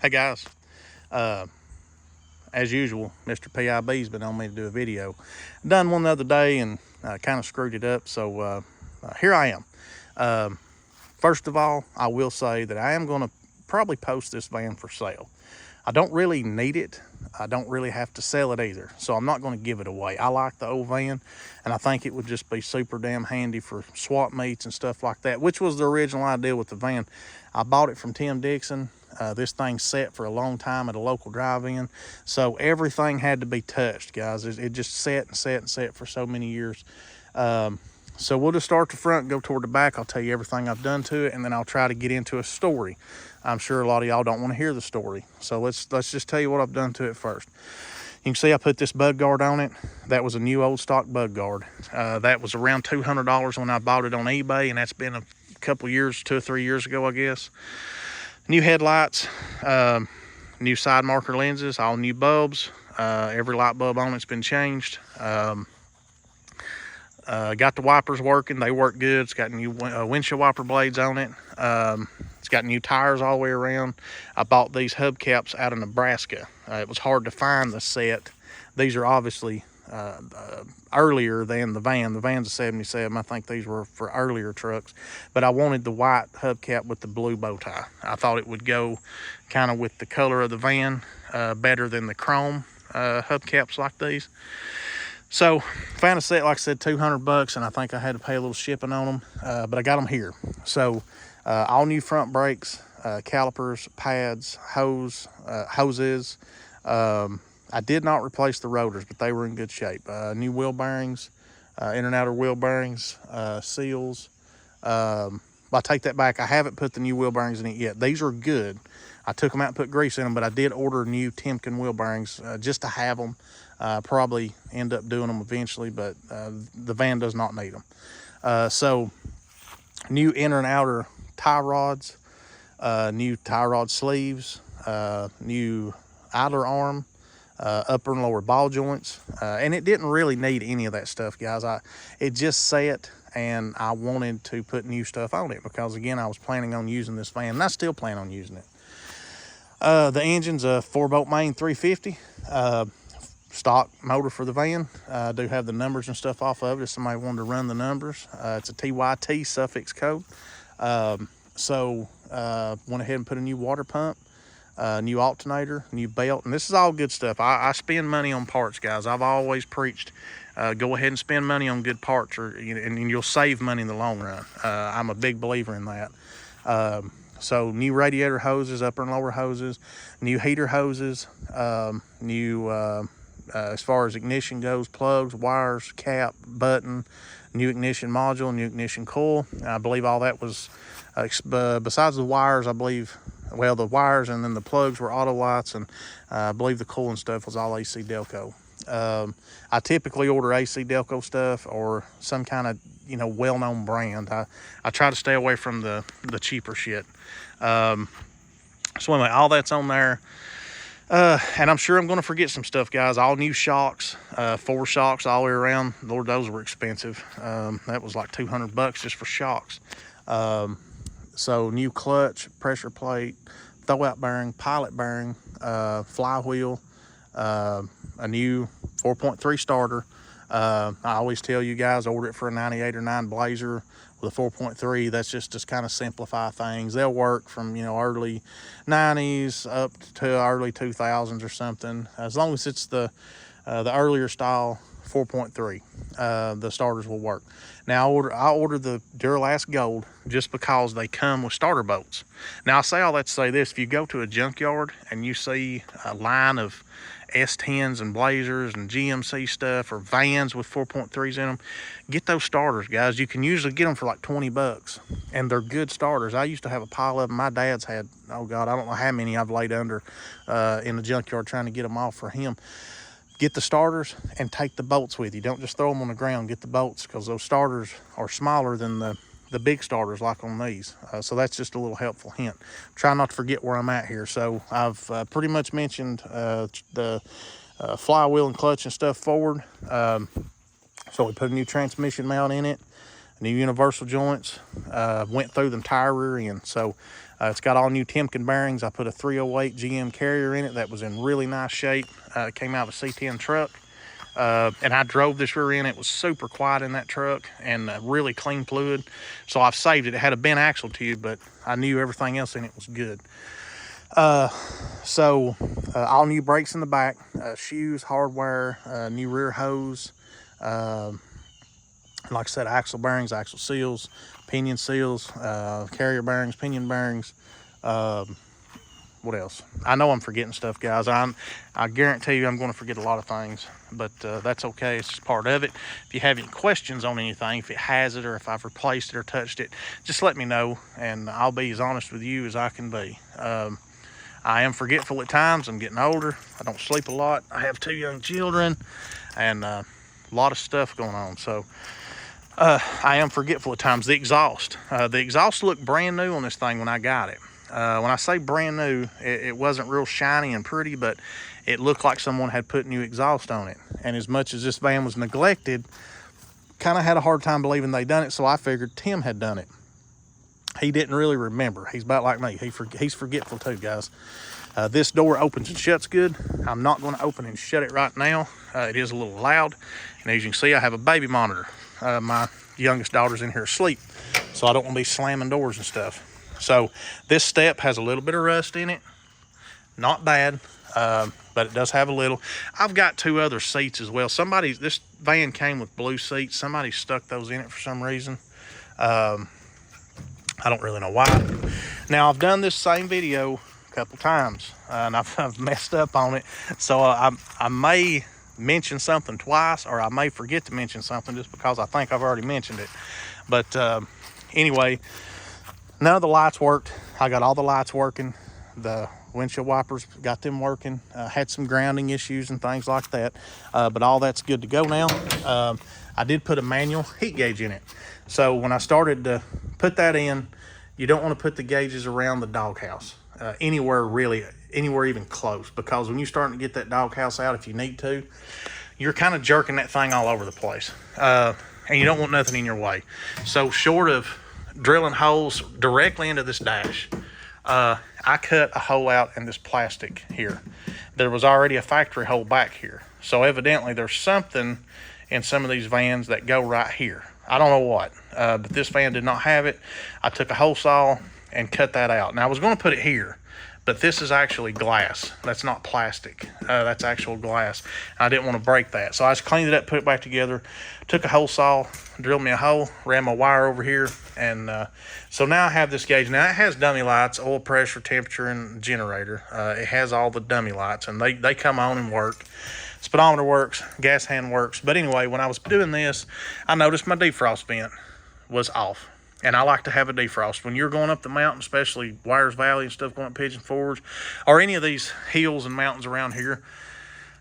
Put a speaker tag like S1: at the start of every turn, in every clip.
S1: Hey guys, as usual, Mr. PIB's been on me to do a video. Done one the other day and kind of screwed it up, so here I am. First of all, I will say that I am going to probably post this van for sale. I don't really need it. I don't really have to sell it either, so I'm not going to give it away. I like the old van, and I think it would just be super damn handy for swap meets and stuff like that, which was the original idea with the van. I bought it from Tim Dixon. This thing set for a long time at a local drive-in, so everything had to be touched, guys. It just set and set and set for so many years. So we'll just start the front, go toward the back. I'll tell you everything I've done to it, and then I'll try to get into a story. I'm sure a lot of y'all don't want to hear the story, so let's just tell you what I've done to it first. You can see I put this bug guard on it. That was a new old stock bug guard. That was around $200 when I bought it on eBay, and that's been a couple years, 2 or 3 years ago, I guess. New headlights, new side marker lenses, all new bulbs. Every light bulb on it's been changed. Got the wipers working. They work good. It's got new windshield wiper blades on it. It's got new tires all the way around. I bought these hubcaps out of Nebraska. It was hard to find the set. These are obviously earlier than the van. The van's a 77. I think these were for earlier trucks. But I wanted the white hubcap with the blue bow tie. I thought it would go kind of with the color of the van better than the chrome hubcaps like these. So found a set, like I said, $200, and I think I had to pay a little shipping on them, but I got them here. So all new front brakes, calipers, pads, hoses. I did not replace the rotors, but they were in good shape. New wheel bearings, inner and outer wheel bearings, seals. I take that back. I haven't put the new wheel bearings in it yet. These are good. I took them out and put grease in them, but I did order new Timken wheel bearings just to have them. Probably end up doing them eventually, but the van does not need them. So new inner and outer tie rods, new tie rod sleeves, new idler arm, upper and lower ball joints, and it didn't really need any of that stuff, guys. It just sat, and I wanted to put new stuff on it because, again, I was planning on using this van, and I still plan on using it. The engine's a 4-bolt main 350, stock motor for the van. I do have the numbers and stuff off of it if somebody wanted to run the numbers. It's a TYT suffix code. So went ahead and put a new water pump, new alternator, new belt, and this is all good stuff. I spend money on parts, guys. I've always preached, go ahead and spend money on good parts, and you'll save money in the long run. I'm a big believer in that. So new radiator hoses, upper and lower hoses, new heater hoses, new as far as ignition goes, plugs, wires, cap, button, new ignition module, new ignition coil. I believe all that was, besides the wires, I believe, well, the wires and then the plugs were auto lights, and I believe the coil and stuff was all AC Delco. I typically order AC Delco stuff or some kind of, well-known brand. I try to stay away from the cheaper shit. So anyway, all that's on there. And I'm sure I'm going to forget some stuff, guys. All new shocks, 4 shocks all the way around. Lord, those were expensive. That was like $200 just for shocks. So new clutch, pressure plate, throwout bearing, pilot bearing, flywheel, a new 4.3 starter. I always tell you guys, order it for a 98 or 9 Blazer with a 4.3. That's just kind of simplify things. They'll work from, early 90s up to early 2000s or something. As long as it's the earlier style 4.3, the starters will work. Now I ordered the Duralast Gold just because they come with starter bolts. Now I say all that to say this: if you go to a junkyard and you see a line of S10s and Blazers and GMC stuff, or vans with 4.3s in them, get those starters, guys. You can usually get them for like $20, and they're good starters. I used to have a pile of them. My dad's had, oh God, I don't know how many I've laid under in the junkyard trying to get them off for him. Get the starters and take the bolts with you. Don't just throw them on the ground. Get the bolts, because those starters are smaller than the big starters like on these. So that's just a little helpful hint. Try not to forget where I'm at here. So I've pretty much mentioned the flywheel and clutch and stuff forward. So we put a new transmission mount in it, new universal joints, went through them tire rear end. So It's got all new Timken bearings. I put a 308 GM carrier in it that was in really nice shape. It came out of a C10 truck. And I drove this rear end. It was super quiet in that truck and really clean fluid. So I've saved it. It had a bent axle tube, but I knew everything else in it was good. All new brakes in the back, shoes, hardware, new rear hose. Like I said, axle bearings, axle seals, pinion seals, carrier bearings, pinion bearings. What else? I know I'm forgetting stuff, guys. I guarantee you I'm going to forget a lot of things, but that's okay. It's just part of it. If you have any questions on anything, if it has it or if I've replaced it or touched it, just let me know, and I'll be as honest with you as I can be. I am forgetful at times. I'm getting older. I don't sleep a lot. I have 2 young children and a lot of stuff going on. So I am forgetful at times. The exhaust looked brand new on this thing when I got it. When I say brand new, it wasn't real shiny and pretty, but it looked like someone had put new exhaust on it. And as much as this van was neglected, kind of had a hard time believing they done it, so I figured Tim had done it. He didn't really remember. He's about like me. He's forgetful too, guys. This door opens and shuts good. I'm not going to open and shut it right now. It is a little loud. And as you can see, I have a baby monitor. My youngest daughter's in here asleep, so I don't want to be slamming doors and stuff. So this step has a little bit of rust in it. Not bad, but it does have a little. I've got 2 other seats as well. This van came with blue seats. Somebody stuck those in it for some reason. I don't really know why. Now, I've done this same video a couple times, and I've messed up on it. So I may mention something twice, or I may forget to mention something just because I think I've already mentioned it. But anyway, none of the lights worked. I got all the lights working. The windshield wipers, got them working. Had some grounding issues and things like that, but all that's good to go now. I did put a manual heat gauge in it. So when I started to put that in, you don't want to put the gauges around the doghouse, anywhere even close, because when you're starting to get that doghouse out, if you need to, you're kind of jerking that thing all over the place, and you don't want nothing in your way. So short of drilling holes directly into this dash, I cut a hole out in this plastic here. There was already a factory hole back here, so evidently there's something in some of these vans that go right here. I don't know what, but this van did not have it. I took a hole saw and cut that out. Now I was going to put it here, but this is actually glass. That's not plastic. That's actual glass. I didn't want to break that, so I just cleaned it up, put it back together, took a hole saw, drilled me a hole, ran my wire over here, and so now I have this gauge. Now it has dummy lights, oil pressure, temperature, and generator. It has all the dummy lights, and they come on and work. Speedometer works, gas hand works. But anyway, when I was doing this, I noticed my defrost vent was off. And I like to have a defrost. When you're going up the mountain, especially Wires Valley and stuff, going up Pigeon Forge, or any of these hills and mountains around here,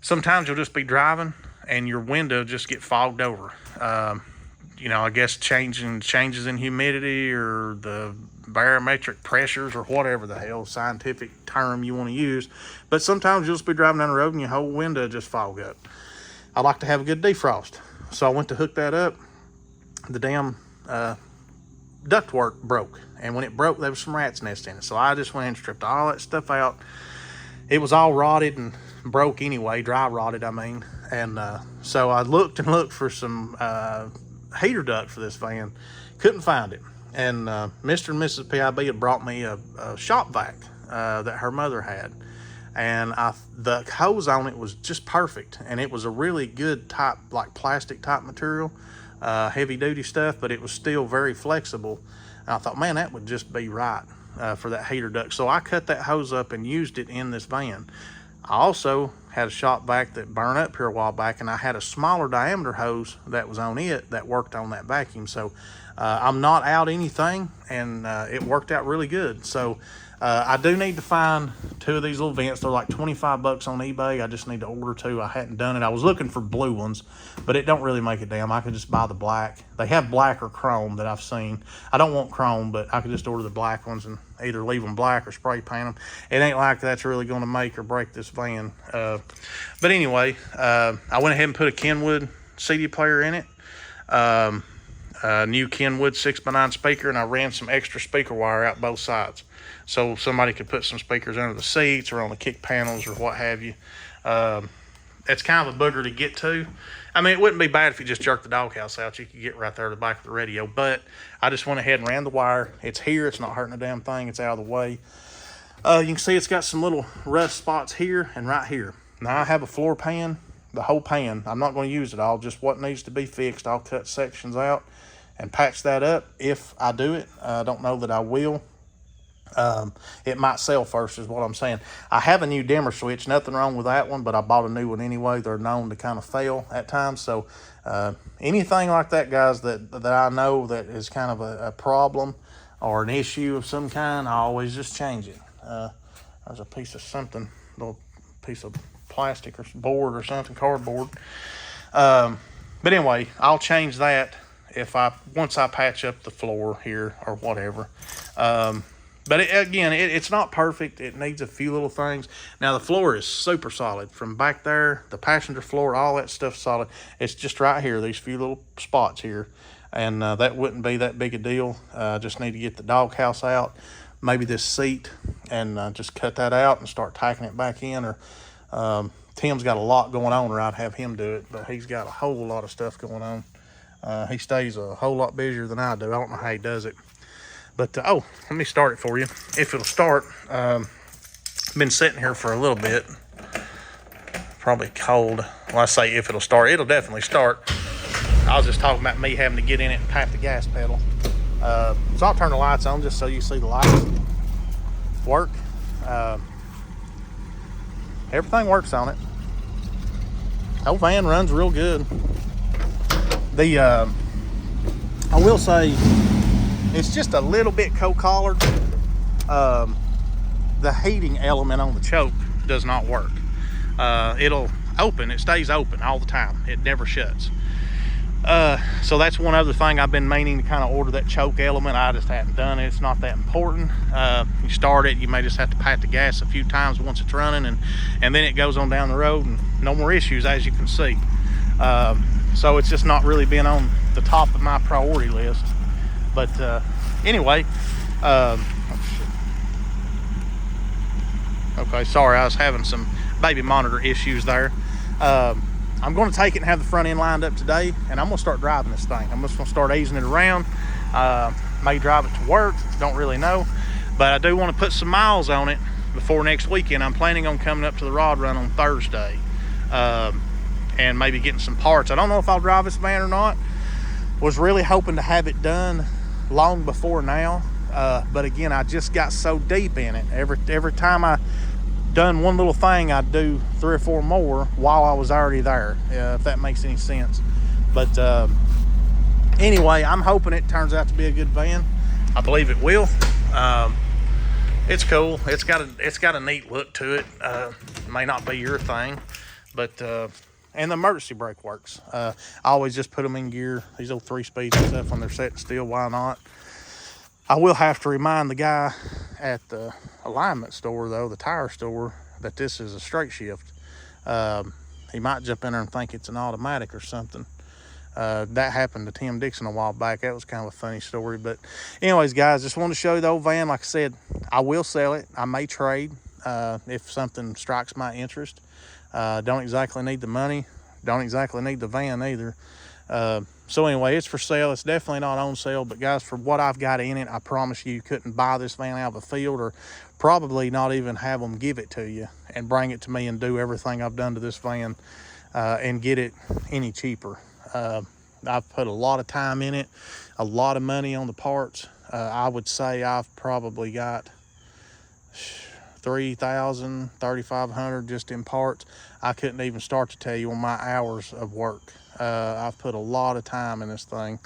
S1: sometimes you'll just be driving and your window just get fogged over. I guess changes in humidity or the barometric pressures or whatever the hell scientific term you want to use. But sometimes you'll just be driving down the road and your whole window just fog up. I like to have a good defrost. So I went to hook that up. The damn ductwork broke. And when it broke, there was some rat's nest in it. So I just went and stripped all that stuff out. It was all rotted and broke anyway, dry rotted, I mean. And so I looked and looked for some heater duct for this van. Couldn't find it. And Mr. and Mrs. PIB had brought me a shop vac that her mother had. And the hose on it was just perfect. And it was a really good type, like plastic type material, heavy duty stuff, but it was still very flexible. And I thought, man, that would just be right for that heater duct. So I cut that hose up and used it in this van. I also had a shop vac that burned up here a while back, and I had a smaller diameter hose that was on it that worked on that vacuum. So I'm not out anything, and it worked out really good. So I do need to find 2 of these little vents. They're like 25 bucks on eBay. I just need to order 2. I hadn't done it. I was looking for blue ones, but it don't really make a damn. I could just buy the black. They have black or chrome that I've seen. I don't want chrome, but I could just order the black ones and either leave them black or spray paint them. It ain't like that's really going to make or break this van. But anyway, I went ahead and put a Kenwood CD player in it. New Kenwood 6x9 speaker, and I ran some extra speaker wire out both sides. so somebody could put some speakers under the seats or on the kick panels or what have you. It's kind of a booger to get to. I mean, it wouldn't be bad if you just jerked the doghouse out. You could get right there to the back of the radio. But I just went ahead and ran the wire. It's here. It's not hurting a damn thing. It's out of the way. You can see it's got some little rust spots here and right here. Now, I have a floor pan, the whole pan. I'm not going to use it all, just what needs to be fixed. I'll cut sections out and patch that up if I do it. I don't know that I will. It might sell first is what I'm saying. I have a new dimmer switch, nothing wrong with that one, but I bought a new one anyway. They're known to kind of fail at times. So anything like that, guys, that I know that is kind of a problem or an issue of some kind, I always just change it. There's a piece of something, little piece of plastic or board or something, cardboard. But anyway, I'll change that once I patch up the floor here or whatever. But it's not perfect. It needs a few little things. Now, the floor is super solid. From back there, the passenger floor, all that stuff's solid. It's just right here, these few little spots here. And that wouldn't be that big a deal. Just need to get the doghouse out, maybe this seat, and just cut that out and start tacking it back in. Or Tim's got a lot going on, or I'd have him do it. But he's got a whole lot of stuff going on. He stays a whole lot busier than I do. I don't know how he does it. But, let me start it for you, if it'll start. Been sitting here for a little bit. Probably cold. Well, I say if it'll start. It'll definitely start. I was just talking about me having to get in it and tap the gas pedal. So I'll turn the lights on just so you see the lights work. Everything works on it. Old van runs real good. I will say, it's just a little bit cold-collared. The heating element on the choke does not work. It'll open. It stays open all the time. It never shuts. So that's one other thing I've been meaning to kind of order, that choke element. I just haven't done it. It's not that important. You start it, you may just have to pat the gas a few times once it's running, and then it goes on down the road and no more issues, as you can see. So it's just not really been on the top of my priority list. But anyway, okay, sorry, I was having some baby monitor issues there. I'm going to take it and have the front end lined up today, and I'm going to start driving this thing. I'm just going to start easing it around. May drive it to work, don't really know. But I do want to put some miles on it before next weekend. I'm planning on coming up to the rod run on Thursday and maybe getting some parts. I don't know if I'll drive this van or not. Was really hoping to have it done long before now, but again, I just got so deep in it. Every time I done one little thing, I'd do 3 or 4 more while I was already there, if that makes any sense. But anyway, I'm hoping it turns out to be a good van. I believe it will. It's cool. It's got a neat look to it. May not be your thing, but and the emergency brake works. I always just put them in gear, these old 3-speeds and stuff, when they're sitting still. Why not? I will have to remind the guy at the alignment store, though, the tire store, that this is a straight shift. He might jump in there and think it's an automatic or something. That happened to Tim Dixon a while back. That was kind of a funny story. But anyways, guys, just wanted to show you the old van. Like I said, I will sell it. I may trade if something strikes my interest. Don't exactly need the money. Don't exactly need the van either. So anyway, it's for sale. It's definitely not on sale. But guys, for what I've got in it, I promise you couldn't buy this van out of a field, or probably not even have them give it to you and bring it to me and do everything I've done to this van and get it any cheaper. I've put a lot of time in it, a lot of money on the parts. I would say I've probably got $3,000, $3,500 just in parts. I couldn't even start to tell you on my hours of work. I've put a lot of time in this thing.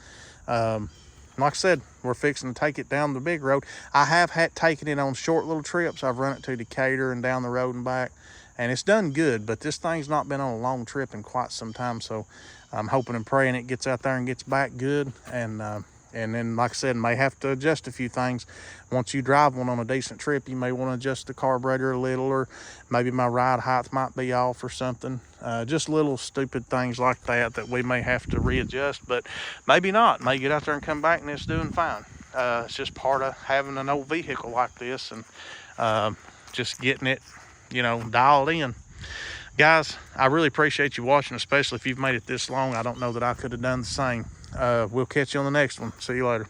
S1: Like I said, we're fixing to take it down the big road. I have had taken it on short little trips. I've run it to Decatur and down the road and back, and it's done good, but this thing's not been on a long trip in quite some time, so I'm hoping and praying it gets out there and gets back good. And then, like I said, may have to adjust a few things. Once you drive one on a decent trip, you may want to adjust the carburetor a little, or maybe my ride height might be off or something. Just little stupid things like that we may have to readjust, but maybe not. May get out there and come back and it's doing fine. It's just part of having an old vehicle like this, and just getting it, you know, dialed in. Guys, I really appreciate you watching, especially if you've made it this long. I don't know that I could have done the same. We'll catch you on the next one. See you later.